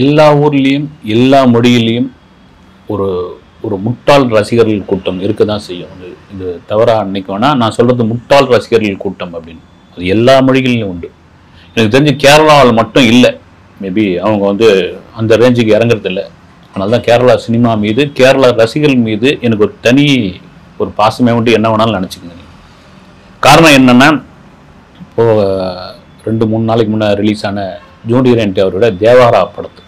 எல்லா ஊர்லேயும் எல்லா மொழியிலையும் ஒரு ஒரு முட்டாள் ரசிகர்கள் கூட்டம் இருக்க தான் செய்யும். இது தவறாக அன்னைக்கு வேணால் நான் சொல்கிறது முட்டாள் ரசிகர்கள் கூட்டம் அப்படின்னு. அது எல்லா மொழிகளிலும் உண்டு. எனக்கு தெரிஞ்சு கேரளாவில் மட்டும் இல்லை. மேபி அவங்க அந்த ரேஞ்சுக்கு இறங்குறது இல்லை. அதனால தான் கேரளா சினிமா மீது, கேரளா ரசிகர்கள் மீது எனக்கு ஒரு தனி ஒரு பாசமே உண்டு. என்ன வேணாலும் நினச்சிக்கோங்க. காரணம் என்னென்னா, இப்போது 2-3 நாளைக்கு முன்னே ரிலீஸ் ஆன ஜூனியர் என்டிஆர் அவரோட தேவாரா படத்து,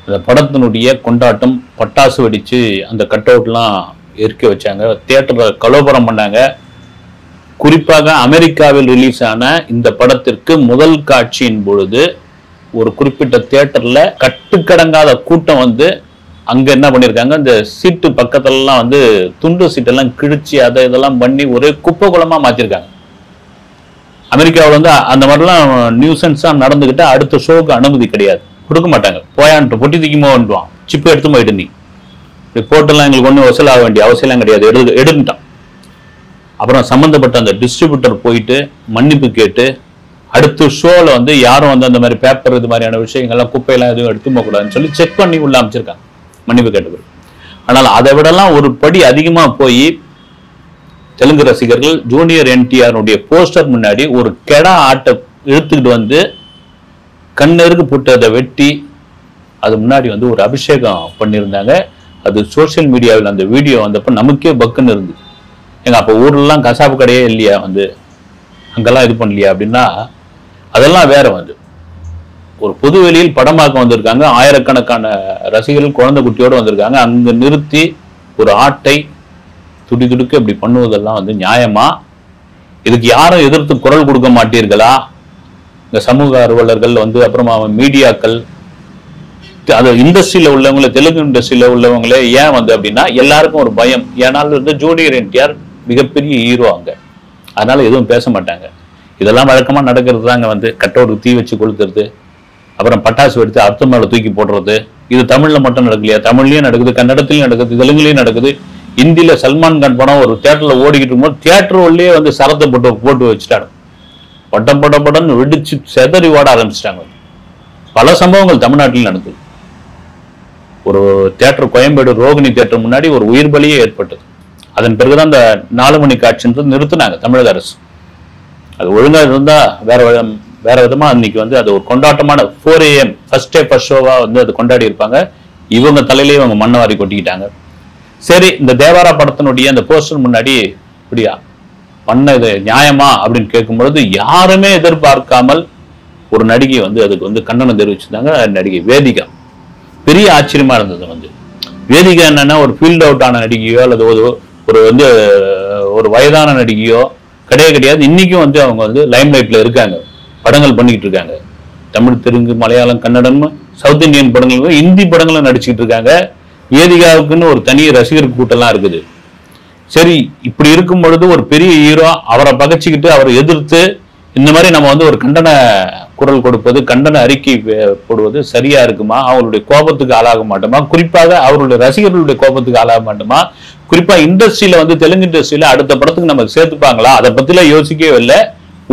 அந்த படத்தினுடைய கொண்டாட்டம், பட்டாசு வெடித்து அந்த கட் அவுட்லாம் எரிக்க வச்சாங்க, தியேட்டரில் கலோபரம் பண்ணாங்க. குறிப்பாக அமெரிக்காவில் ரிலீஸ் ஆன இந்த படத்திற்கு முதல் காட்சியின் பொழுது ஒரு குறிப்பிட்ட தியேட்டரில் கட்டுக்கடங்காத கூட்டம் அங்கே என்ன பண்ணியிருக்காங்க, இந்த சீட்டு பக்கத்துலலாம் துண்டு சீட்டெல்லாம் கிழிச்சு அதை இதெல்லாம் பண்ணி ஒரே குப்பை குளமாக மாற்றிருக்காங்க. அமெரிக்காவில் அந்த மாதிரிலாம் நியூசன்ஸாக நடந்துக்கிட்டு அடுத்த ஷோவுக்கு அனுமதி கிடையாது, கொடுக்க மாட்டாங்க. போயான்ட்டு பொட்டி தூக்கிமோ வந்துடுவான், சிப்பு எடுத்து போயிட்டு நீ இப்படி போட்டெல்லாம் எங்களுக்கு ஒன்றும் வசூலாக வேண்டிய அவசியம் கிடையாது, எடுத்துட்டான். அப்புறம் சம்மந்தப்பட்ட அந்த டிஸ்ட்ரிபியூட்டர் போயிட்டு மன்னிப்பு கேட்டு அடுத்த ஷோவில் யாரும் அந்த மாதிரி பேப்பர் இது மாதிரியான விஷயங்கள்லாம் குப்பையெல்லாம் எதுவும் எடுத்து போகக்கூடாதுன்னு சொல்லி செக் பண்ணி உள்ள அமைச்சிருக்காங்க, மன்னிப்பு கேட்டது. ஆனால் அதை விடலாம் ஒரு படி அதிகமாக போய் தெலுங்கு ரசிகர்கள் ஜூனியர் என்டிஆருடைய போஸ்டர் முன்னாடி ஒரு கெடா ஆட்டை இழுத்துக்கிட்டு கண்ணருக்கு போட்டு அதை வெட்டி அது முன்னாடி ஒரு அபிஷேகம் பண்ணியிருந்தாங்க. அது சோசியல் மீடியாவில் அந்த வீடியோ வந்தப்போ நமக்கே பக்குன்னு இருந்து, எங்க அப்போ ஊர்லாம் கசாப்பு கடையே இல்லையா, அங்கெல்லாம் இது பண்ணலையா அப்படின்னா, அதெல்லாம் வேற. ஒரு பொது வெளியில் படமாக்க வந்திருக்காங்க, ஆயிரக்கணக்கான ரசிகர்கள் குழந்தை குட்டியோடு வந்திருக்காங்க. அங்க நிறுத்தி ஒரு ஆட்டை துடி துடுக்க இப்படி பண்ணுவதெல்லாம் நியாயமா? இதுக்கு யாரும் எதிர்த்து குரல் கொடுக்க மாட்டீர்களா? இந்த சமூக ஆர்வலர்கள் அப்புறமா மீடியாக்கள், அது இண்டஸ்ட்ரியில உள்ளவங்களே, தெலுங்கு இண்டஸ்ட்ரியில உள்ளவங்களே ஏன் அப்படின்னா எல்லாருக்கும் ஒரு பயம். ஏன்னாலும் ஜூனியர் என்டிஆர் மிகப்பெரிய ஹீரோ அங்க, அதனால எதுவும் பேச மாட்டாங்க. இதெல்லாம் வழக்கமா நடக்கிறது தாங்க. கட்டோருக்கு தீ வச்சு கொளுத்துறது, அப்புறம் பட்டாசு எடுத்து அர்த்தம் மேல தூக்கி போடுறது. இது தமிழ்ல மட்டும் நடக்கலையா? தமிழ்லயும் நடக்குது, கன்னடத்திலயும் நடக்குது, தெலுங்குலயும் நடக்குது. இந்தியில சல்மான் கான் படம் ஒரு தியேட்டர்ல ஓடிக்கிட்டு இருக்கும்போது தியேட்டர் உள்ளே சரத்தை போட்டு வச்சுட்டாங்க. படம் வெடிச்சு செதறி ஓட ஆரம்பிச்சிட்டாங்க. பல சம்பவங்கள் தமிழ்நாட்டில் நடக்குது. ஒரு தியேட்டர் கோயம்பேடு ரோகிணி தியேட்டர் முன்னாடி ஒரு உயிர் பலியே ஏற்பட்டது. அதன் பிறகுதான் அந்த 4 மணி காட்சின்றது நிறுத்தினாங்க தமிழக அரசு. அது ஒழுங்கா இருந்தா வேற விதமா அன்னைக்கு அது ஒரு கொண்டாட்டமான 4 AM ஃபர்ஸ்ட் டே ஃபர்ஸ்ட் ஷோவா அது கொண்டாடி இருப்பாங்க. இவங்க தலையிலேயே இவங்க மண்ணை வாரி கொட்டிக்கிட்டாங்க. சரி, இந்த தேவாரா படத்தினுடைய அந்த போஸ்டர் முன்னாடி இப்படியா பண்ண இது நியாயமா அப்படின்னு கேட்கும்பொழுது யாருமே எதிர்பார்க்காமல் ஒரு நடிகை அதுக்கு கண்டனம் தெரிவிச்சிருந்தாங்க. நடிகை வேதிகா. பெரிய ஆச்சரியமா இருந்தது. வேதிகா என்னன்னா, ஒரு ஃபீல்ட் அவுட் ஆன நடிகையோ அல்லது ஒரு ஒரு வயதான நடிகையோ கிடையாது. இன்னைக்கும் அவங்க லைம் லைட்ல இருக்காங்க, படங்கள் பண்ணிக்கிட்டு இருக்காங்க. தமிழ், தெலுங்கு, மலையாளம், கன்னடம், சவுத் இந்தியன் படங்களும் இந்தி படங்களும் நடிச்சுக்கிட்டு இருக்காங்க. வேதிகாவுக்குன்னு ஒரு தனி ரசிகர் கூட்டம்லாம் இருக்குது. சரி, இப்படி இருக்கும் பொழுது ஒரு பெரிய ஹீரோ அவரை பகைச்சிக்கிட்டு அவரை எதிர்த்து இந்த மாதிரி நம்ம ஒரு கண்டன குரல் கொடுப்பது, கண்டன அறிக்கை போடுவது சரியா இருக்குமா? அவங்களுடைய கோபத்துக்கு ஆளாக மாட்டோமா? குறிப்பாக அவருடைய ரசிகர்களுடைய கோபத்துக்கு ஆளாக மாட்டோமா? குறிப்பா இண்டஸ்ட்ரியில தெலுங்கு இண்டஸ்ட்ரியில அடுத்த படத்துக்கு நமக்கு சேர்த்துப்பாங்களா? அதை பத்திலாம் யோசிக்கவே இல்லை.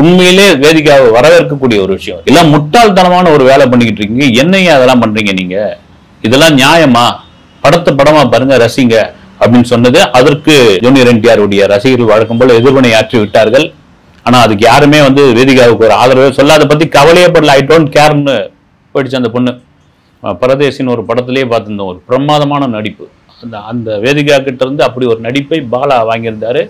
உண்மையிலே வேதிகாவை வரவேற்கக்கூடிய ஒரு விஷயம். எல்லாம் முட்டாள்தனமான ஒரு வேலை பண்ணிக்கிட்டு இருக்கீங்க. என்னையா அதெல்லாம் பண்றீங்க நீங்க? இதெல்லாம் நியாயமா? படத்தை படமா பாருங்க, ரசிங்க அப்படின்னு சொன்னது. அதற்கு ஜூனியர் என்டிஆர் உடைய ரசிகர்கள் வழக்கம் போல எதிர்வினை ஆற்றி விட்டார்கள். ஆனா அதுக்கு யாருமே வேதிகாவுக்கு ஒரு ஆதரவே சொல்ல, அதை பத்தி கவலையே படல. ஐ டோன்ட் கேர்னு போயிடுச்சு அந்த பொண்ணு. பரதேசின்னு ஒரு படத்திலேயே பார்த்துருந்தோம், ஒரு பிரமாதமான நடிப்பு. அந்த வேதிகா கிட்ட இருந்து அப்படி ஒரு நடிப்பை பாலா வாங்கியிருந்தாரு.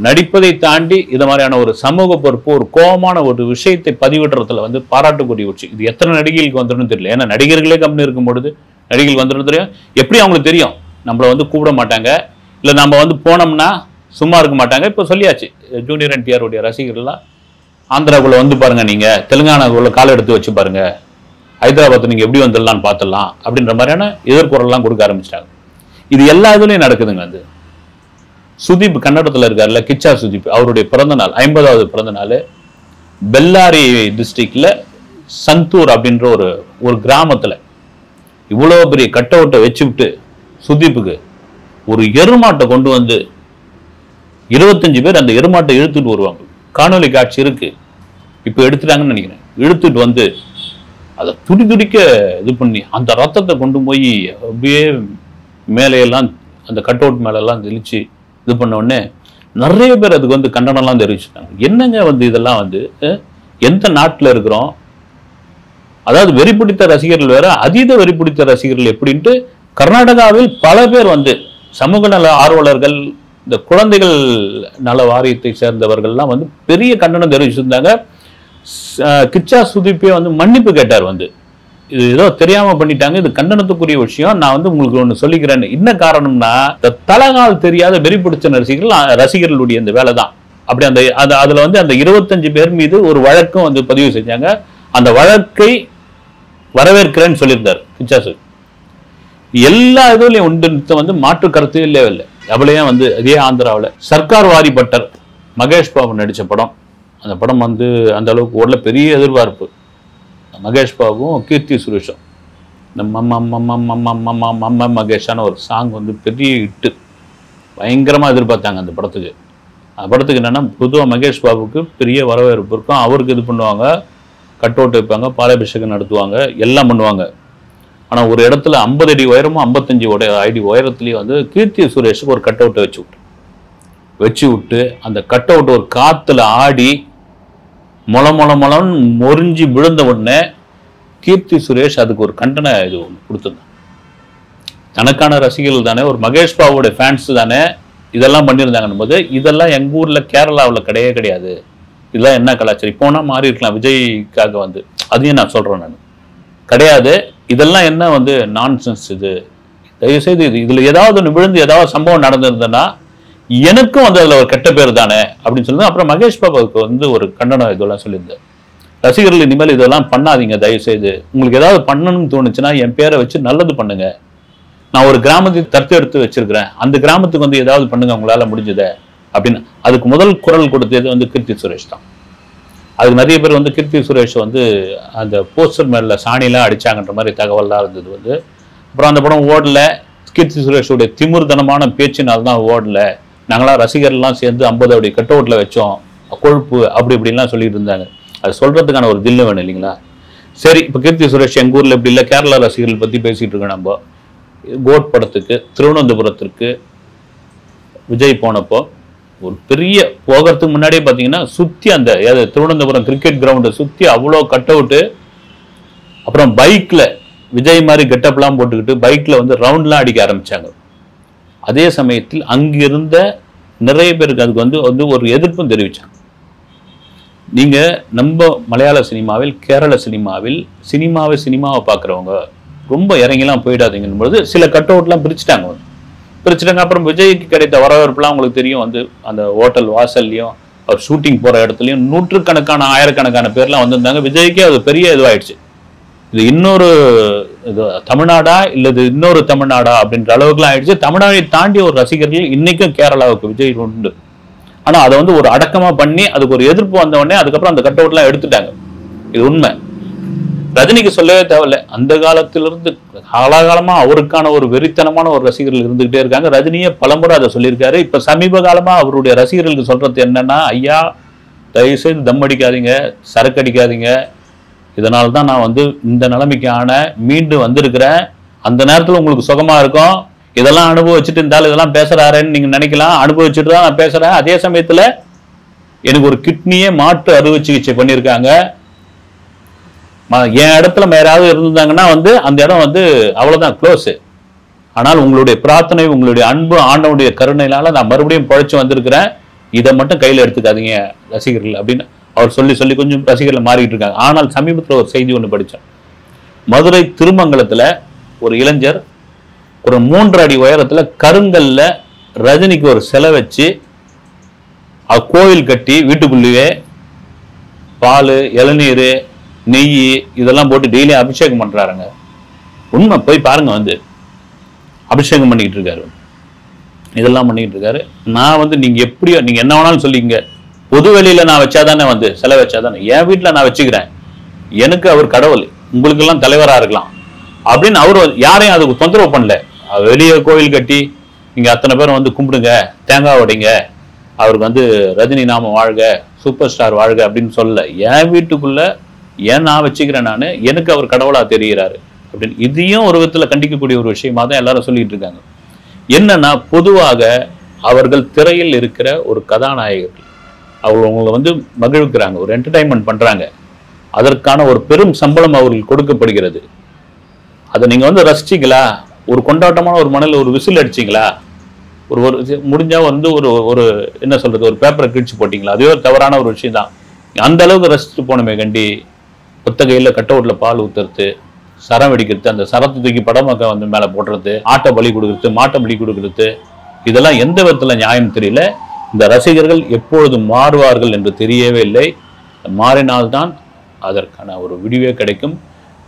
நடிப்பதை தாண்டி இது மாதிரியான ஒரு சமூக பொறுப்பு, ஒரு கோபமான ஒரு விஷயத்தை பதிவிடுறதுல பாராட்டுக்குரிய விஷயம். இது எத்தனை நடிகைகளுக்கு வந்துடும் தெரியல. ஏன்னா நடிகர்களே கம்பெனி இருக்கும் பொழுது நடிகைகள் வந்துடும் தெரியும். எப்படி அவங்களுக்கு தெரியும்? நம்மளை கூப்பிட மாட்டாங்க, இல்லை நம்ம போனோம்னா சும்மா இருக்க மாட்டாங்க. இப்போ சொல்லியாச்சு, ஜூனியர் என்டிஆர் உடைய ரசிகர்கள்லாம் ஆந்திராவுக்குள்ள பாருங்க, நீங்க தெலுங்கானாவுக்குள்ள காலை எடுத்து வச்சு பாருங்க, ஹைதராபாத் நீங்க எப்படி வந்துடலான்னு பார்த்துடலாம் அப்படின்ற மாதிரியான எதிர்குரல்லாம் கொடுக்க ஆரம்பிச்சிட்டாங்க. இது எல்லா இதுலையும் நடக்குதுங்க. சுதீப் கன்னடத்தில் இருக்காருல்ல, கிச்சா சுதீப், அவருடைய பிறந்த நாள் 50வது பிறந்த நாள் பெல்லாரி டிஸ்ட்ரிக்ட்ல சந்தூர் அப்படின்ற ஒரு கிராமத்துல இவ்வளோ பெரிய கட் அவுட்டை வச்சுவிட்டு சுதீப்புக்கு ஒரு எருமாட்டை கொண்டு 25 பேர் அந்த எருமாட்டை இழுத்துட்டு வருவாங்க. காணொலி காட்சி இருக்கு, இப்போ எடுத்துட்டாங்கன்னு நினைக்கிறேன். இழுத்துட்டு அதை துடி துடிக்க இது பண்ணி அந்த ரத்தத்தை கொண்டு போய் அப்படியே மேலையெல்லாம் அந்த கட் அவுட் மேலெல்லாம் தெளிச்சு இது பண்ண உடனே நிறைய பேர் அதுக்கு வந்து கண்டனம்லாம் தெரிவிச்சுட்டாங்க. என்னங்க வந்து இதெல்லாம் வந்து எந்த நாட்டில் இருக்கிறோம், அதாவது வெறி பிடித்த ரசிகர்கள் வேற, அதீத வெறி பிடித்த ரசிகர்கள் எப்படின்ட்டு கர்நாடகாவில் பல பேர் வந்து சமூக நல ஆர்வலர்கள், இந்த குழந்தைகள் நல வாரியத்தை சேர்ந்தவர்கள்லாம் வந்து பெரிய கண்டனம் தெரிவிச்சிருந்தாங்க. கிச்சா சுதீப்பே வந்து மன்னிப்பு கேட்டார். வந்து இது ஏதோ தெரியாம பண்ணிட்டாங்க, இது கண்டனத்துக்குரிய விஷயம், நான் வந்து உங்களுக்கு ஒன்று சொல்லிக்கிறேன். என்ன காரணம்னா இந்த தலகால் தெரியாத வெறி பிடிச்ச ரசிகர்களுடைய இந்த வேலை தான். அப்படி அதுல வந்து அந்த 25 பேர் மீது ஒரு வழக்கும் வந்து பதிவு செஞ்சாங்க. அந்த வழக்கை வரவேற்கிறேன்னு சொல்லியிருந்தார் கிச்சாசு. எல்லா இதுலையும் உண்டு வந்து மாற்று கருத்து இல்லவே இல்லை. அவளையே வந்து அதே ஆந்திராவில் சர்க்கார் வாரி பட்டர் மகேஷ் பாபு நடித்த படம். அந்த படம் வந்து அந்த அளவுக்கு ஓடல, பெரிய எதிர்பார்ப்பு. மகேஷ் பாபுவும் கீர்த்தி சுரேஷும் இந்த மம்ம மகேஷான ஒரு சாங் வந்து பெரிய ஹிட்டு, பயங்கரமாக எதிர்பார்த்தாங்க அந்த படத்துக்கு. அந்த படத்துக்கு என்னென்னா பொதுவாக மகேஷ் பாபுக்கு பெரிய வரவேற்பு இருக்கும். அவருக்கு இது பண்ணுவாங்க, கட் அவுட் வைப்பாங்க, பாலாபிஷேகம் நடத்துவாங்க, எல்லாம் பண்ணுவாங்க. ஆனால் ஒரு இடத்துல 50 அடி உயரமும் 55 அடி உயரத்துலேயே வந்து கீர்த்தி சுரேஷுக்கு ஒரு கட் அவுட்டை வச்சு விட்டு அந்த கட் அவுட் ஒரு காற்றுல ஆடி மொளன்னு மொறிஞ்சி விழுந்த உடனே கீர்த்தி சுரேஷ் அதுக்கு ஒரு கண்டன இது ஒன்று கொடுத்துருந்தாங்க. தனக்கான ரசிகர்கள் தானே, ஒரு மகேஷ் பாபுடைய ஃபேன்ஸ் தானே இதெல்லாம் பண்ணியிருந்தாங்கன்னும் போது, இதெல்லாம் எங்கள் ஊரில் கேரளாவில் கிடையாது, இதெல்லாம் என்ன கலாச்சாரம், இப்போனா மாறி இருக்கலாம் விஜய்க்காக வந்து, அதையும் நான் சொல்கிறேன் நான் கிடையாது, இதெல்லாம் என்ன வந்து நான்சென்ஸ், இது தயவுசெய்து இதில் ஏதாவது ஒன்று விழுந்து ஏதாவது சம்பவம் நடந்திருந்ததுன்னா எனக்கும் வந்து அதில் ஒரு கெட்ட பேர் தானே அப்படின்னு சொல்லி அப்புறம் மகேஷ் பாபுக்கு வந்து ஒரு கண்டனம் இதெல்லாம் சொல்லியிருந்தேன். ரசிகர்கள் இனிமேல் இதெல்லாம் பண்ணாதீங்க தயவுசெய்து, உங்களுக்கு ஏதாவது பண்ணணும்னு தோணுச்சுன்னா என் பேரை வச்சு நல்லது பண்ணுங்க, நான் ஒரு கிராமத்தை தத்து எடுத்து வச்சிருக்கிறேன், அந்த கிராமத்துக்கு வந்து ஏதாவது பண்ணுங்க உங்களால முடிஞ்சத அப்படின்னு அதுக்கு முதல் குரல் கொடுத்தது வந்து கீர்த்தி சுரேஷ் தான். அதுக்கு நிறைய பேர் வந்து கீர்த்தி சுரேஷ் வந்து அந்த போஸ்டர் மேல சாணிலாம் அடிச்சாங்கன்ற மாதிரி தகவல்லாம் இருந்தது வந்து. அப்புறம் அந்த படம் ஓடல, கீர்த்தி சுரேஷோடைய திமிர்தனமான பேச்சினால்தான் ஓடல, நாங்களாம் ரசிகர்லாம் சேர்ந்து 50 அடி கட் அவுட்ல வச்சோம், கொழுப்பு அப்படி இப்படின்லாம் சொல்லிட்டு இருந்தாங்க. அது சொல்றதுக்கான ஒரு தில்லு வேணும் இல்லைங்களா? சரி, இப்போ கீர்த்தி சுரேஷ் எங்கள் ஊரில் இப்படி இல்லை, கேரளா ரசிகர்கள் பற்றி பேசிகிட்டு இருக்கோம். நம்ம கோட் படத்துக்கு திருவனந்தபுரத்திற்கு விஜய் போனப்போ ஒரு பெரிய போகிறதுக்கு முன்னாடியே பார்த்தீங்கன்னா சுற்றி அந்த திருவனந்தபுரம் கிரிக்கெட் கிரவுண்டை சுற்றி அவ்வளோ கட் அவுட்டு, அப்புறம் பைக்கில் விஜய் மாதிரி கெட்டப்லாம் போட்டுக்கிட்டு பைக்கில் வந்து ரவுண்ட்லாம் அடிக்க ஆரம்பித்தாங்க. அதே சமயத்தில் அங்கிருந்த நிறைய பேருக்கு அதுக்கு வந்து ஒரு எதிர்ப்பும் தெரிவித்தாங்க. நீங்கள் நம்ம மலையாள சினிமாவில் கேரள சினிமாவில் சினிமாவை பார்க்குறவங்க ரொம்ப இறங்கிலாம் போயிடாதீங்கன்னு பொழுது சில கட் அவுட்லாம் பிரிச்சுட்டாங்க. அப்புறம் விஜய்க்கு கிடைத்த வரவேற்புலாம் உங்களுக்கு தெரியும். வந்து அந்த ஹோட்டல் வாசல்லையும் அவர் ஷூட்டிங் போகிற இடத்துலையும் நூற்றுக்கணக்கான ஆயிரக்கணக்கான பேர்லாம் வந்திருந்தாங்க. விஜய்க்கே அது பெரிய இதுவாயிடுச்சு. இது இன்னொரு இது தமிழ்நாடா இல்லது இன்னொரு தமிழ்நாடா அப்படின்ற அளவுக்குலாம் ஆயிடுச்சு. தமிழ்நாட்டை தாண்டி ஒரு ரசிகர்கள் இன்னைக்கும் கேரளாவுக்கு விஜய் உண்டு. ஆனால் அதை வந்து ஒரு அடக்கமாக பண்ணி அதுக்கு ஒரு எதிர்ப்பு வந்தவொடனே அதுக்கப்புறம் அந்த கட் அவுட்லாம் எடுத்துட்டாங்க. இது உண்மை. ரஜினிக்கு சொல்லவே தேவையில்லை, அந்த காலத்திலிருந்து காலகாலமா அவருக்கான ஒரு வெறித்தனமான ஒரு ரசிகர்கள் இருந்துகிட்டே இருக்காங்க. ரஜினியே பலமுறை அதை சொல்லியிருக்காரு. இப்ப சமீப காலமா அவருடைய ரசிகர்களுக்கு சொல்றது என்னன்னா, ஐயா தயவுசெய்து தம் அடிக்காதீங்க, சரக்கு அடிக்காதீங்க, இதனால்தான் நான் வந்து இந்த நிலைமைக்கான மீண்டு வந்திருக்கிறேன், அந்த நேரத்தில் உங்களுக்கு சுகமா இருக்கும், இதெல்லாம் அனுபவிச்சுட்டு இருந்தாலும் இதெல்லாம் பேசுறாருன்னு நீங்க நினைக்கலாம், அனுபவிச்சுட்டு தான் நான் பேசுறேன். அதே சமயத்துல எனக்கு ஒரு கிட்னியே மாற்று அறுவை சிகிச்சை பண்ணியிருக்காங்க, என் இடத்துல யாராவது இருந்திருந்தாங்கன்னா வந்து அந்த இடம் வந்து அவ்வளவுதான் க்ளோஸ். ஆனால் உங்களுடைய பிரார்த்தனை, உங்களுடைய அன்பு, ஆண்டவனுடைய கருணையினால நான் மறுபடியும் பழைச்சு வந்திருக்கிறேன், இதை மட்டும் கையில் எடுத்துக்காதீங்க ரசிகர்கள் அப்படின்னு அவர் சொல்லி கொஞ்சம் ரசிகர்கள் மாறிட்டு இருக்காங்க. ஆனால் சமீபத்தில் ஒரு செய்தி ஒன்று படித்தேன். மதுரை திருமங்கலத்தில் ஒரு இளைஞர் ஒரு 3 அடி உயரத்தில் கருங்கல்ல ரஜினிக்கு ஒரு சிலை வச்சு கோவில் கட்டி வீட்டுக்குள்ளேயே பால், இளநீர், நெய் இதெல்லாம் போட்டு டெய்லி அபிஷேகம் பண்றாருங்க. உண்மை, போய் பாருங்க. வந்து அபிஷேகம் பண்ணிக்கிட்டு இருக்காரு, இதெல்லாம் பண்ணிக்கிட்டு இருக்காரு. நான் வந்து நீங்க எப்படியோ நீங்க என்ன வேணாலும் சொல்லிங்க, பொது வெளியில நான் வச்சாதானே வந்து சிலை வச்சாதானே, என் வீட்டில் நான் வச்சுக்கிறேன், எனக்கு அவர் கடவுள், உங்களுக்கு எல்லாம் தலைவரா இருக்கலாம் அப்படின்னு அவர் யாரையும் அதுக்கு தொந்தரவு பண்ணல. வெளியே கோவில் கட்டி நீங்க அத்தனை பேரும் வந்து கும்பிடுங்க, தேங்காய் உடைங்க, அவருக்கு வந்து ரஜினி நாம வாழ்க, சூப்பர் ஸ்டார் வாழ்க அப்படின்னு சொல்லல. என் வீட்டுக்குள்ள ஏன் நான் வச்சுக்கிறேன், நான் எனக்கு அவர் கடவுளா தெரிகிறாரு அப்படின்னு. இதையும் ஒரு விதத்தில் கண்டிக்கக்கூடிய ஒரு விஷயமா தான் எல்லாரும் சொல்லிட்டு இருக்காங்க. என்னன்னா, பொதுவாக அவர்கள் திரையில் இருக்கிற ஒரு கதாநாயகர்கள் அவங்களை வந்து மகிழ்விக்கிறாங்க, ஒரு என்டர்டைன்மெண்ட் பண்றாங்க. அதற்கான ஒரு பெரும் சம்பளம் அவர்களுக்கு கொடுக்கப்படுகிறது. அதை நீங்க வந்து ரசிச்சிங்களா, ஒரு கொண்டாட்டமான ஒரு மணல் ஒரு விசில் அடிச்சிங்களா, ஒரு ஒரு முடிஞ்சா வந்து ஒரு ஒரு என்ன சொல்றது, ஒரு பேப்பரை கிழிச்சு போட்டிங்களா, அதுவே ஒரு தவறான ஒரு விஷயம் தான். அந்த அளவுக்கு ரசிச்சுட்டு போனமே கண்டி, புத்தகையில் கட் அவுட்ல பால் ஊத்துறது, சரம் வெடிக்கிறது, அந்த சரத்தை தூக்கி படமாக்க வந்து மேலே போடுறது, ஆட்டை பலி கொடுக்குறது, மாட்டை பலி கொடுக்குறது, இதெல்லாம் எந்த விதத்துல நியாயம் தெரியல. இந்த ரசிகர்கள் எப்பொழுது மாறுவார்கள் என்று தெரியவே இல்லை. மாறினால்தான் அதற்கான ஒரு விடிவே கிடைக்கும்.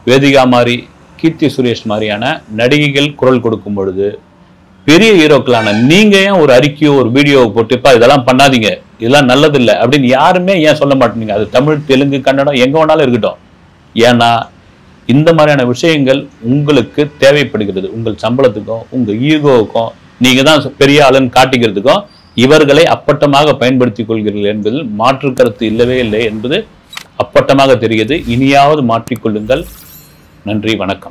வேதிகா மாதிரி, கீர்த்தி சுரேஷ் மாதிரியான நடிகைகள் குரல் கொடுக்கும் பொழுது பெரிய ஹீரோக்களான நீங்க ஏன் ஒரு அறிக்கையோ ஒரு வீடியோவை போட்டுப்பா இதெல்லாம் பண்ணாதீங்க, இதெல்லாம் நல்லதில்லை அப்படின்னு யாருமே ஏன் சொல்ல மாட்டீங்க? அது தமிழ், தெலுங்கு, கன்னடம் எங்க வேணாலும் இருக்கட்டும். ஏன்னா இந்த மாதிரியான விஷயங்கள் உங்களுக்கு தேவைப்படுகிறது. உங்கள் சம்பளத்துக்கும் உங்க ஈகோவுக்கும், நீங்க தான் பெரிய ஆளுன்னு காட்டிக்கிறதுக்கும் இவர்களை அப்பட்டமாக பயன்படுத்திக் கொள்கிறீர்கள் என்பதில் மாற்று கருத்து இல்லவே இல்லை என்பது அப்பட்டமாக தெரிகிறது. இனியாவது மாற்றிக்கொள்ளுங்கள். நன்றி, வணக்கம்.